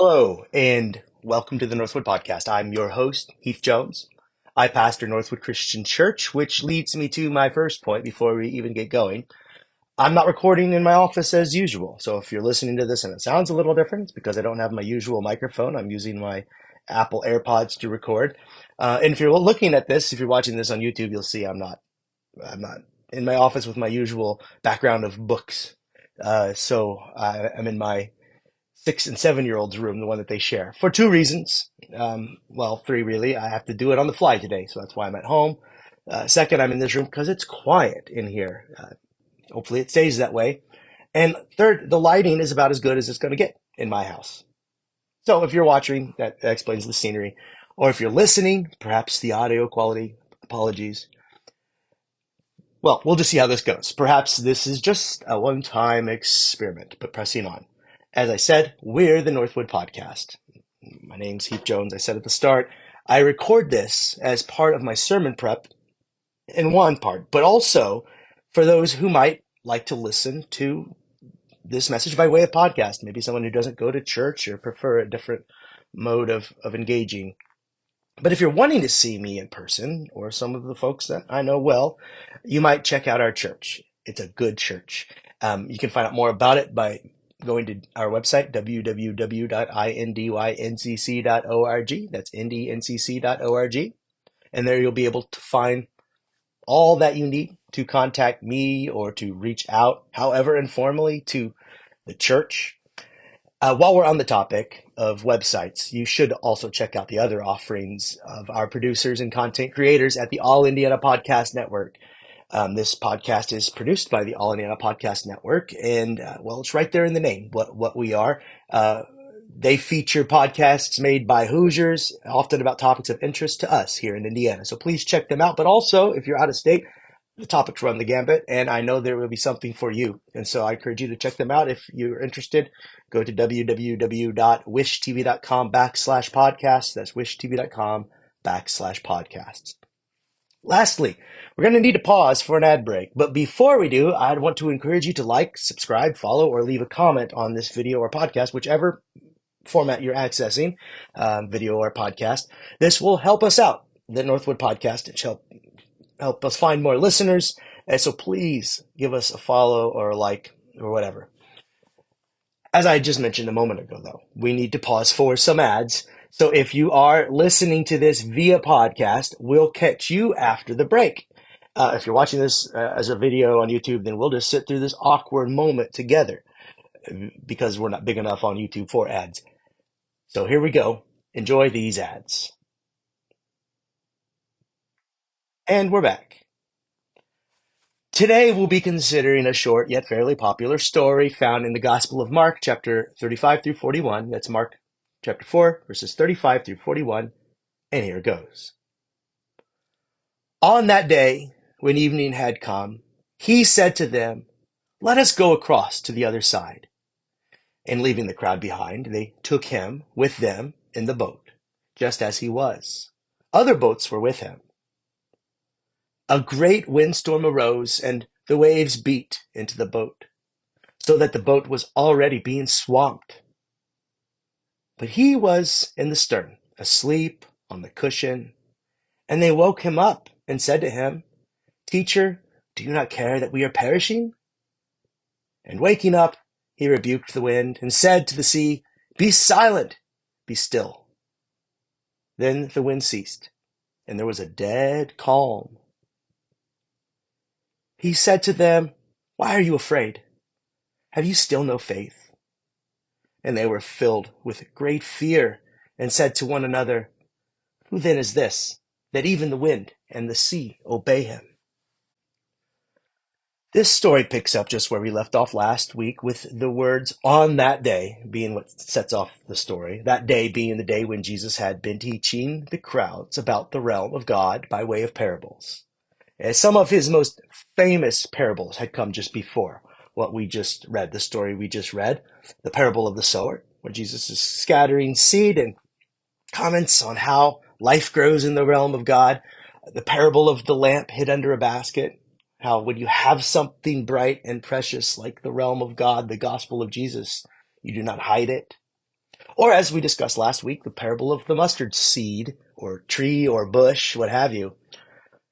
Hello, and welcome to the Northwood Podcast. I'm your host, Heath Jones. I pastor Northwood Christian Church, which leads me to my first point before we even get going. I'm not recording in my office as usual, so if you're listening to this and it sounds a little different, it's because I don't have my usual microphone. I'm using my Apple AirPods to record. And if you're looking at this, if you're watching this on YouTube, you'll see I'm not in my office with my usual background of books. I'm in my 6 and 7 year olds room, the one that they share, for two reasons. Well, three really. I have to do it on the fly today, so that's why I'm at home. Second, I'm in this room because it's quiet in here. Hopefully, it stays that way. And third, the lighting is about as good as it's going to get in my house. So if you're watching, that explains the scenery. Or if you're listening, perhaps the audio quality, apologies. Well, we'll just see how this goes. Perhaps this is just a one-time experiment, but pressing on. As I said, we're the Northwood Podcast. My name's Heath Jones. I said at the start, I record this as part of my sermon prep in one part, but also for those who might like to listen to this message by way of podcast. Maybe someone who doesn't go to church or prefer a different mode of engaging. But if you're wanting to see me in person, or some of the folks that I know well, you might check out our church. It's a good church. You can find out more about it by going to our website, www.indyncc.org. That's ndncc.org. And there you'll be able to find all that you need to contact me or to reach out, however informally, to the church. While we're on the topic of websites, you should also check out the other offerings of our producers and content creators at the All Indiana Podcast Network. This podcast is produced by the All Indiana Podcast Network, and well, it's right there in the name, what we are. They feature podcasts made by Hoosiers, often about topics of interest to us here in Indiana. So please check them out. But also, if you're out of state, the topics run the gambit, and I know there will be something for you. And so I encourage you to check them out. If you're interested, go to www.wishtv.com/podcasts. That's wishtv.com/podcasts. Lastly, we're going to need to pause for an ad break. But before we do, I'd want to encourage you to like, subscribe, follow, or leave a comment on this video or podcast, whichever format you're accessing, video or podcast. This will help us out, the Northwood Podcast. It shall help us find more listeners. And so please give us a follow or a like or whatever. As I just mentioned a moment ago, though, we need to pause for some ads. So if you are listening to this via podcast, we'll catch you after the break. If you're watching this as a video on YouTube, then we'll just sit through this awkward moment together because we're not big enough on YouTube for ads. So here we go. Enjoy these ads. And we're back. Today we'll be considering a short yet fairly popular story found in the Gospel of Mark, chapter 35 through 41. That's Mark chapter 4, verses 35 through 41. And here it goes. On that day, when evening had come, he said to them, "Let us go across to the other side." And leaving the crowd behind, they took him with them in the boat, just as he was. Other boats were with him. A great windstorm arose, and the waves beat into the boat, so that the boat was already being swamped. But he was in the stern, asleep on the cushion. And they woke him up and said to him, "Teacher, do you not care that we are perishing?" And waking up, he rebuked the wind and said to the sea, "Be silent, be still." Then the wind ceased, and there was a dead calm. He said to them, "Why are you afraid? Have you still no faith?" And they were filled with great fear and said to one another, "Who then is this, that even the wind and the sea obey him?" This story picks up just where we left off last week, with the words "on that day" being what sets off the story. That day being the day when Jesus had been teaching the crowds about the realm of God by way of parables. And some of his most famous parables had come just before what we just read, the story we just read, the parable of the sower, where Jesus is scattering seed and comments on how life grows in the realm of God. The parable of the lamp hid under a basket, how when you have something bright and precious like the realm of God, the gospel of Jesus, you do not hide it. Or as we discussed last week, the parable of the mustard seed or tree or bush, what have you.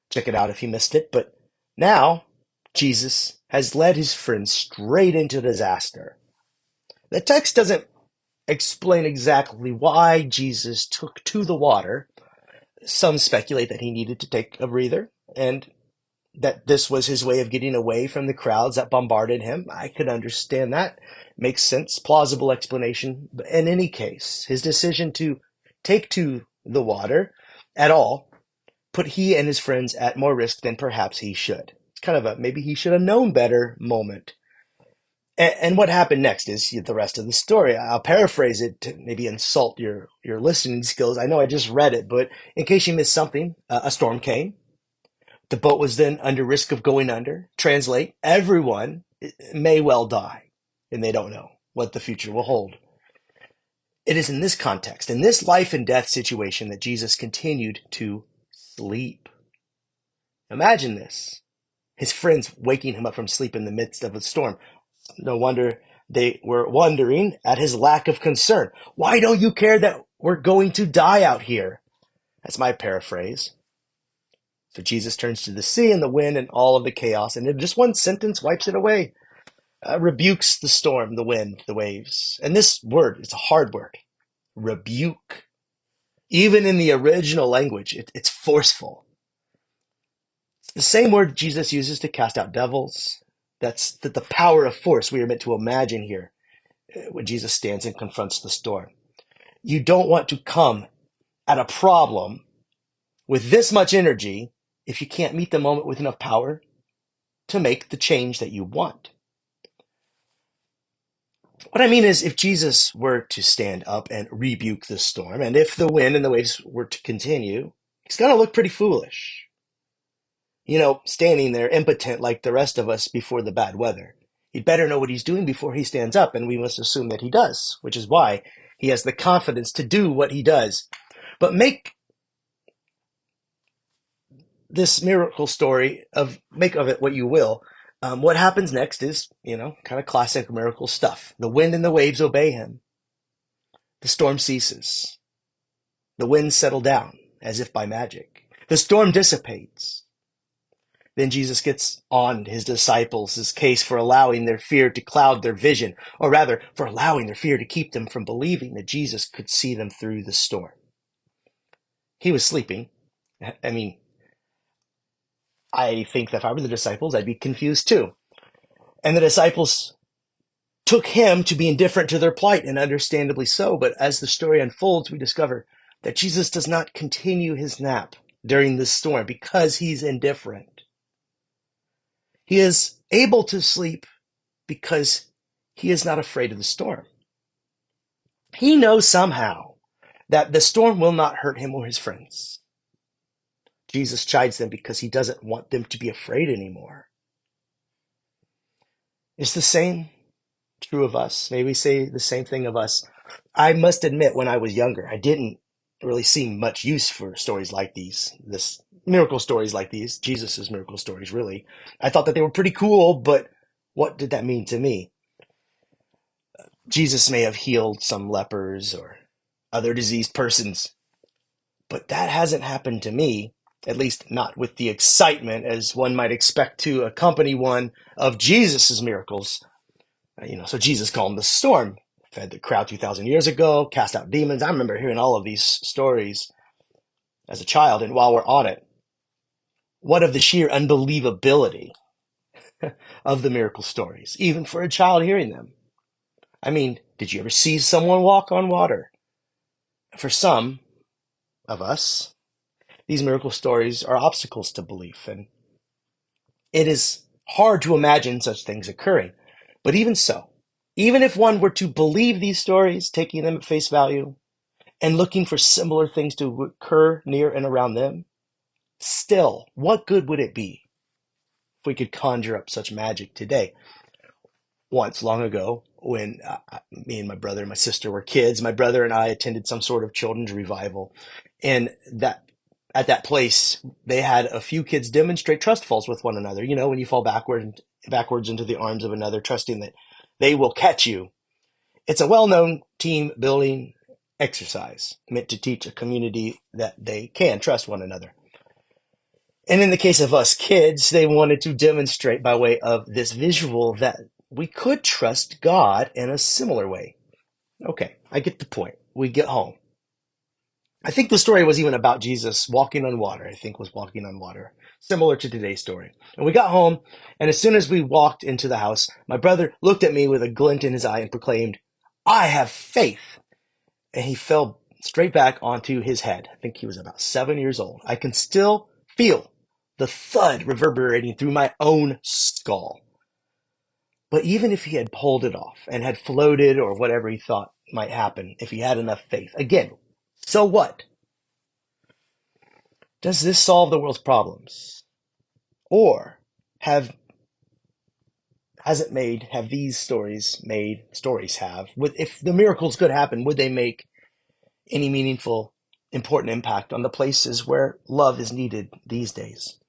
Check it out if you missed it. But now Jesus has led his friends straight into disaster. The text doesn't explain exactly why Jesus took to the water. Some speculate that he needed to take a breather and that this was his way of getting away from the crowds that bombarded him. I could understand that. Makes sense. Plausible explanation. But in any case, his decision to take to the water at all put he and his friends at more risk than perhaps he should. It's kind of a maybe he should have known better moment. And what happened next is the rest of the story. I'll paraphrase it to maybe insult your listening skills. I know I just read it, but in case you missed something, a storm came. The boat was then under risk of going under. Translate, everyone may well die, and they don't know what the future will hold. It is in this context, in this life and death situation, that Jesus continued to sleep. Imagine this. His friends waking him up from sleep in the midst of a storm. No wonder they were wondering at his lack of concern. Why don't you care that we're going to die out here? That's my paraphrase. So Jesus turns to the sea and the wind and all of the chaos, and in just one sentence wipes it away. Rebukes the storm, the wind, the waves. And this word, it's a hard word. Rebuke. Even in the original language, it's forceful. It's the same word Jesus uses to cast out devils. That's the power of force we are meant to imagine here when Jesus stands and confronts the storm. You don't want to come at a problem with this much energy if you can't meet the moment with enough power to make the change that you want. What I mean is, if Jesus were to stand up and rebuke the storm, and if the wind and the waves were to continue, he's going to look pretty foolish. Standing there impotent like the rest of us before the bad weather. He'd better know what he's doing before he stands up, and we must assume that he does, which is why he has the confidence to do what he does. But make this miracle story make of it what you will. What happens next is, kind of classic miracle stuff. The wind and the waves obey him. The storm ceases. The winds settle down as if by magic. The storm dissipates. Then Jesus gets on his disciples' case for allowing their fear to cloud their vision, or rather, for allowing their fear to keep them from believing that Jesus could see them through the storm. He was sleeping. I think that if I were the disciples, I'd be confused too. And the disciples took him to be indifferent to their plight, and understandably so. But as the story unfolds, we discover that Jesus does not continue his nap during this storm because he's indifferent. He is able to sleep because he is not afraid of the storm. He knows somehow that the storm will not hurt him or his friends. Jesus chides them because he doesn't want them to be afraid anymore. Is the same true of us? May we say the same thing of us? I must admit, when I was younger, I didn't really see much use for stories like these, miracle stories like these, Jesus's miracle stories, really. I thought that they were pretty cool, but what did that mean to me? Jesus may have healed some lepers or other diseased persons, but that hasn't happened to me, at least not with the excitement as one might expect to accompany one of Jesus's miracles. So Jesus calmed the storm, fed the crowd 2,000 years ago, cast out demons. I remember hearing all of these stories as a child. And while we're on it, what of the sheer unbelievability of the miracle stories, even for a child hearing them? Did you ever see someone walk on water? For some of us, these miracle stories are obstacles to belief, and it is hard to imagine such things occurring. But even so, even if one were to believe these stories, taking them at face value, and looking for similar things to occur near and around them, still, what good would it be if we could conjure up such magic today? Once, long ago, when me and my brother and my sister were kids, my brother and I attended some sort of children's revival. And at that place, they had a few kids demonstrate trust falls with one another. When you fall backwards into the arms of another, trusting that they will catch you. It's a well-known team building exercise meant to teach a community that they can trust one another. And in the case of us kids, they wanted to demonstrate by way of this visual that we could trust God in a similar way. Okay, I get the point. We get home. I think the story was even about Jesus walking on water. I think was walking on water, similar to today's story. And we got home, and as soon as we walked into the house, my brother looked at me with a glint in his eye and proclaimed, "I have faith." And he fell straight back onto his head. I think he was about 7 years old. I can still feel the thud reverberating through my own skull. But even if he had pulled it off and had floated or whatever he thought might happen, if he had enough faith, again, so what? Does this solve the world's problems? Or have these stories if the miracles could happen, would they make any meaningful, important impact on the places where love is needed these days?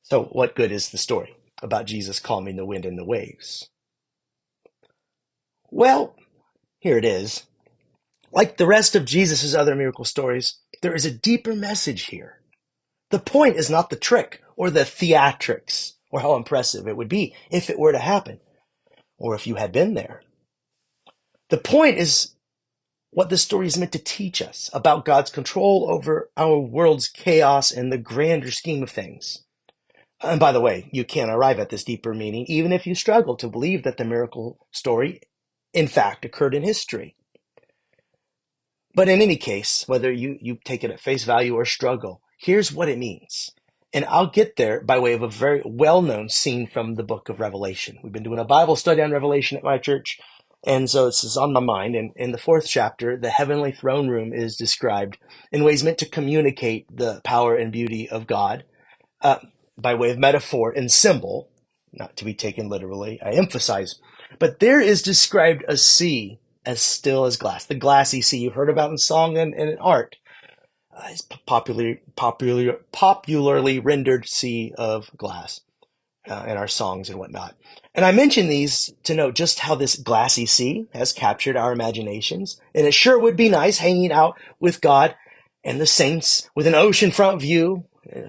So what good is the story about Jesus calming the wind and the waves? Well, here it is. Like the rest of Jesus' other miracle stories, there is a deeper message here. The point is not the trick or the theatrics or how impressive it would be if it were to happen or if you had been there. The point is what the story is meant to teach us about God's control over our world's chaos and the grander scheme of things. And by the way, you can arrive at this deeper meaning even if you struggle to believe that the miracle story, in fact, occurred in history. But in any case, whether you take it at face value or struggle, here's what it means. And I'll get there by way of a very well-known scene from the book of Revelation. We've been doing a Bible study on Revelation at my church, and so this is on my mind. And in the 4th chapter, the heavenly throne room is described in ways meant to communicate the power and beauty of God. By way of metaphor and symbol, not to be taken literally, I emphasize. But there is described a sea as still as glass, the glassy sea you've heard about in song and in art. It's popularly rendered sea of glass in our songs and whatnot. And I mention these to note just how this glassy sea has captured our imaginations. And it sure would be nice hanging out with God and the saints with an oceanfront view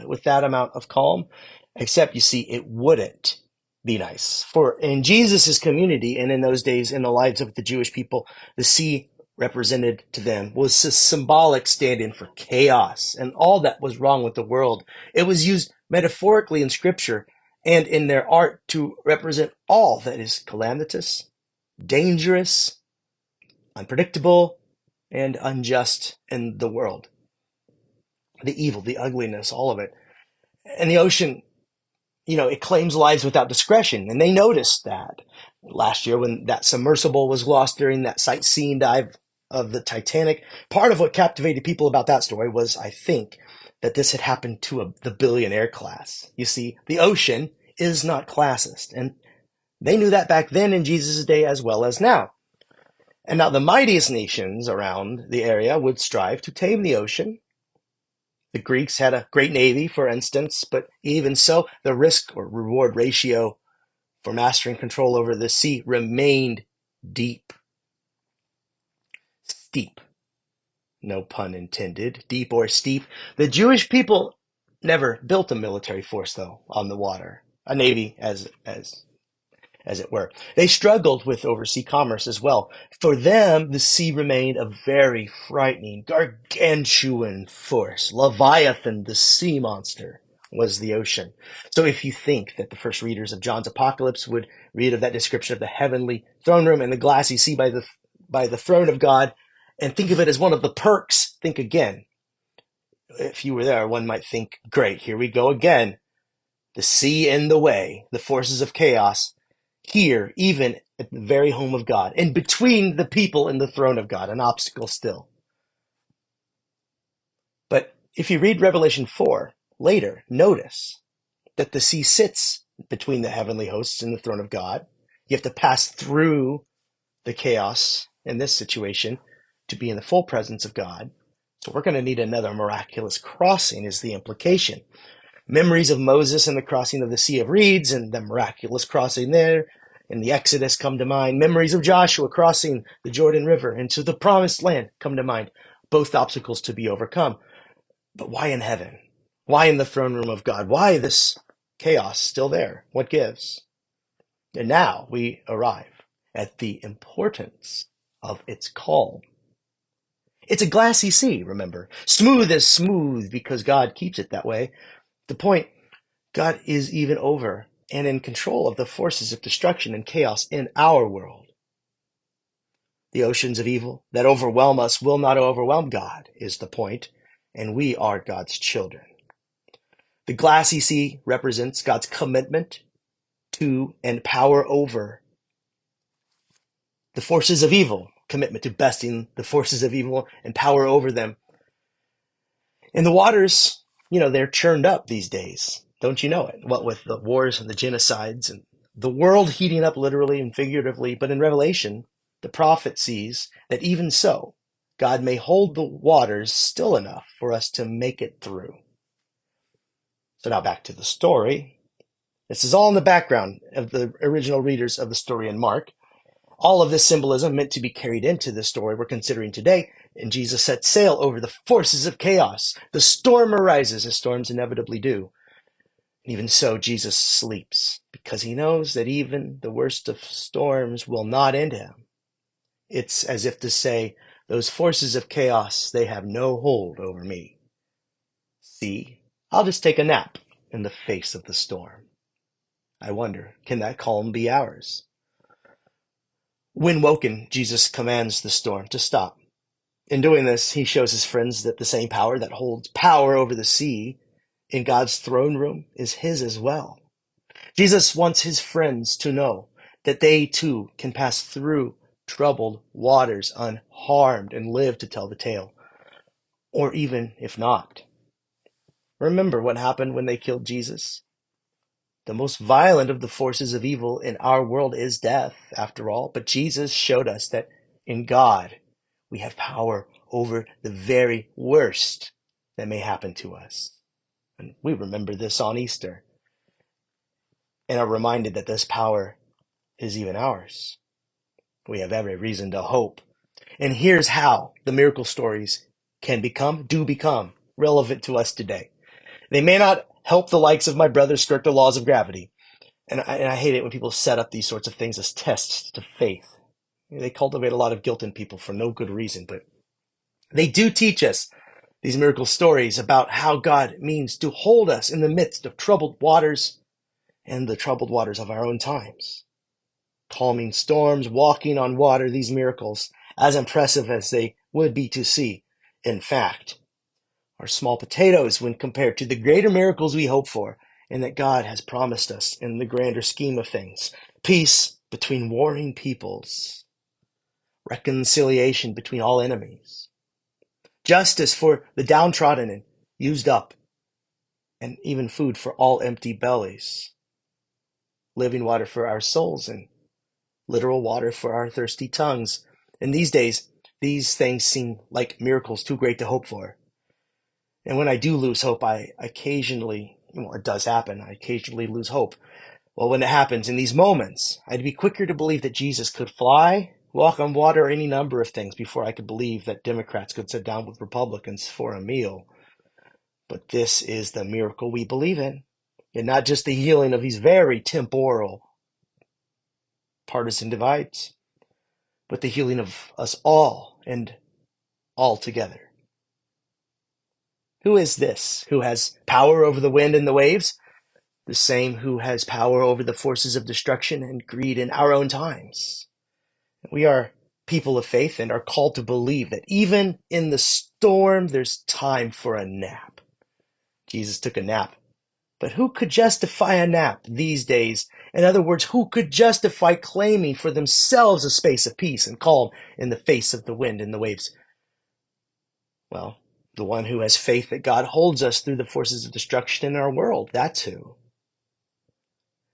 with that amount of calm. Except, you see, it wouldn't be nice. For in Jesus' community and in those days in the lives of the Jewish people, the sea represented to them was a symbolic stand-in for chaos and all that was wrong with the world. It was used metaphorically in Scripture and in their art to represent all that is calamitous, dangerous, unpredictable, and unjust in the world. The evil, the ugliness, all of it. And the ocean, it claims lives without discretion. And they noticed that last year when that submersible was lost during that sightseeing dive of the Titanic. Part of what captivated people about that story was, I think, that this had happened to the billionaire class. You see, the ocean is not classist. And they knew that back then in Jesus' day as well as now. And now the mightiest nations around the area would strive to tame the ocean. The Greeks had a great navy, for instance, but even so, the risk or reward ratio for mastering control over the sea remained steep. No pun intended, deep or steep. The Jewish people never built a military force, though, on the water, a navy as it were. They struggled with overseas commerce as well. For them, the sea remained a very frightening, gargantuan force. Leviathan, the sea monster, was the ocean. So if you think that the first readers of John's Apocalypse would read of that description of the heavenly throne room and the glassy sea by the throne of God, and think of it as one of the perks, think again. If you were there, one might think, great, here we go again. The sea in the way, the forces of chaos, here, even at the very home of God, and between the people and the throne of God, an obstacle still. But if you read Revelation 4 later, notice that the sea sits between the heavenly hosts and the throne of God. You have to pass through the chaos in this situation to be in the full presence of God. So we're going to need another miraculous crossing is the implication. Memories of Moses and the crossing of the Sea of Reeds and the miraculous crossing there and the Exodus come to mind. Memories of Joshua crossing the Jordan River into the promised land come to mind. Both obstacles to be overcome. But why in heaven? Why in the throne room of God? Why this chaos still there? What gives? And now we arrive at the importance of its calm. It's a glassy sea, remember. Smooth as smooth because God keeps it that way. The point, God is even over and in control of the forces of destruction and chaos in our world. The oceans of evil that overwhelm us will not overwhelm God, is the point, and we are God's children. The glassy sea represents God's commitment to and power over the forces of evil, commitment to besting the forces of evil and power over them. And the waters, they're churned up these days. Don't you know it? What with the wars and the genocides and the world heating up literally and figuratively. But in Revelation, the prophet sees that even so, God may hold the waters still enough for us to make it through. So now back to the story. This is all in the background of the original readers of the story in Mark. All of this symbolism meant to be carried into the story we're considering today, and Jesus sets sail over the forces of chaos. The storm arises, as storms inevitably do. And even so, Jesus sleeps, because he knows that even the worst of storms will not end him. It's as if to say, those forces of chaos, they have no hold over me. See, I'll just take a nap in the face of the storm. I wonder, can that calm be ours? When woken, Jesus commands the storm to stop. In doing this, he shows his friends that the same power that holds power over the sea in God's throne room is his as well. Jesus wants his friends to know that they too can pass through troubled waters unharmed and live to tell the tale. Or even if not. Remember what happened when they killed Jesus? The most violent of the forces of evil in our world is death, after all. But Jesus showed us that in God, we have power over the very worst that may happen to us. And we remember this on Easter and are reminded that this power is even ours. We have every reason to hope. And here's how the miracle stories do become relevant to us today. They may not help the likes of my brother skirt the laws of gravity. And I hate it when people set up these sorts of things as tests to faith. They cultivate a lot of guilt in people for no good reason, but they do teach us these miracle stories about how God means to hold us in the midst of troubled waters and the troubled waters of our own times. Calming storms, walking on water, these miracles, as impressive as they would be to see, in fact, are small potatoes when compared to the greater miracles we hope for and that God has promised us in the grander scheme of things. Peace between warring peoples, reconciliation between all enemies, justice for the downtrodden and used up, and even food for all empty bellies, living water for our souls and literal water for our thirsty tongues. In these days, these things seem like miracles too great to hope for. And when I do lose hope, I occasionally, it does happen, I occasionally lose hope. Well, when it happens in these moments, I'd be quicker to believe that Jesus could fly, walk on water, or any number of things before I could believe that Democrats could sit down with Republicans for a meal. But this is the miracle we believe in, and not just the healing of these very temporal partisan divides, but the healing of us all and all together. Who is this who has power over the wind and the waves? The same who has power over the forces of destruction and greed in our own times. We are people of faith and are called to believe that even in the storm, there's time for a nap. Jesus took a nap. But who could justify a nap these days? In other words, who could justify claiming for themselves a space of peace and calm in the face of the wind and the waves? Well, the one who has faith that God holds us through the forces of destruction in our world, that's who.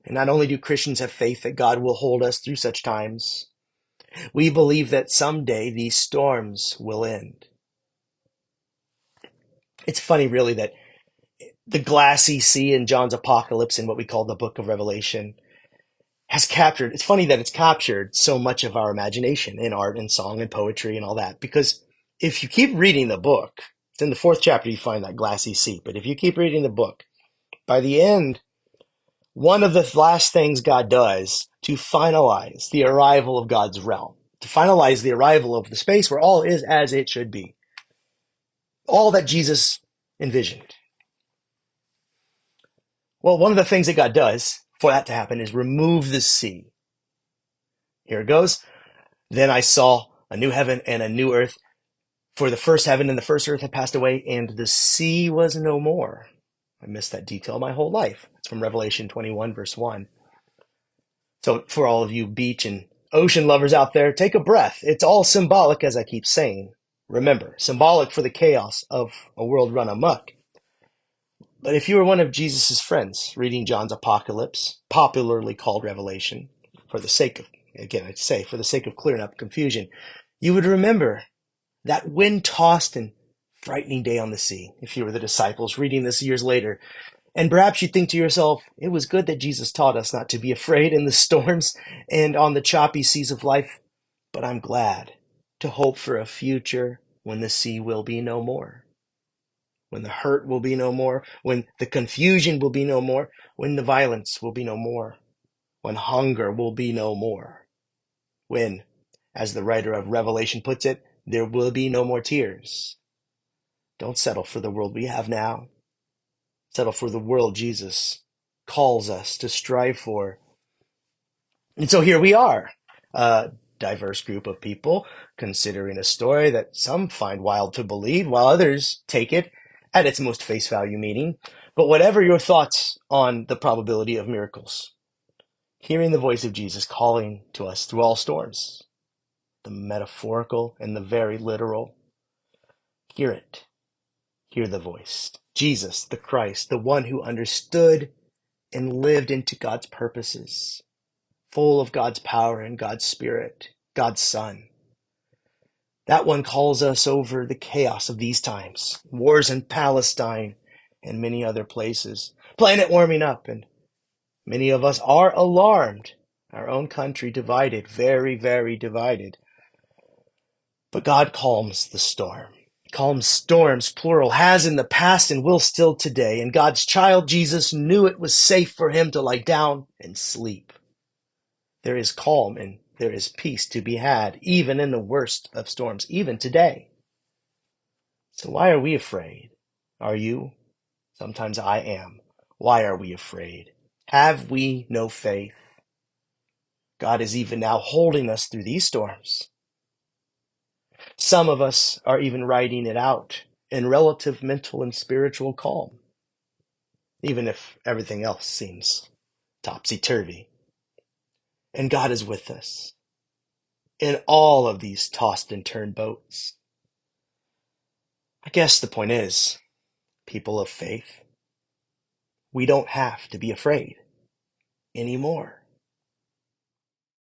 And not only do Christians have faith that God will hold us through such times, we believe that someday these storms will end. It's funny, really, that the glassy sea in John's apocalypse in what we call the book of Revelation has captured, it's funny that it's captured so much of our imagination in art and song and poetry and all that, because if you keep reading the book, it's in the fourth chapter you find that glassy sea, but if you keep reading the book, by the end, one of the last things God does to finalize the arrival of God's realm, to finalize the arrival of the space where all is as it should be, all that Jesus envisioned. Well, one of the things that God does for that to happen is remove the sea. Here it goes. Then I saw a new heaven and a new earth, for the first heaven and the first earth had passed away, and the sea was no more. I missed that detail my whole life. It's from Revelation 21, verse 1. So for all of you beach and ocean lovers out there, take a breath. It's all symbolic, as I keep saying. Remember, symbolic for the chaos of a world run amok. But if you were one of Jesus' friends reading John's Apocalypse, popularly called Revelation, for the sake of, again, I'd say, for the sake of clearing up confusion, you would remember that wind-tossed and frightening day on the sea, if you were the disciples reading this years later. And perhaps you think to yourself, it was good that Jesus taught us not to be afraid in the storms and on the choppy seas of life, but I'm glad to hope for a future when the sea will be no more, when the hurt will be no more, when the confusion will be no more, when the violence will be no more, when hunger will be no more, when, as the writer of Revelation puts it, there will be no more tears. Don't settle for the world we have now. Settle for the world Jesus calls us to strive for. And so here we are, a diverse group of people considering a story that some find wild to believe, while others take it at its most face value meaning. But whatever your thoughts on the probability of miracles, hearing the voice of Jesus calling to us through all storms, the metaphorical and the very literal, hear it. Hear the voice. Jesus, the Christ, the one who understood and lived into God's purposes, full of God's power and God's Spirit, God's Son. That one calls us over the chaos of these times, wars in Palestine and many other places, planet warming up, and many of us are alarmed. Our own country divided, very, very divided. But God calms the storm. Calms storms, plural, has in the past and will still today. And God's child, Jesus, knew it was safe for him to lie down and sleep. There is calm and there is peace to be had, even in the worst of storms, even today. So why are we afraid? Are you? Sometimes I am. Why are we afraid? Have we no faith? God is even now holding us through these storms. Some of us are even riding it out in relative mental and spiritual calm, even if everything else seems topsy-turvy. And God is with us in all of these tossed and turned boats. I guess the point is, people of faith, we don't have to be afraid anymore.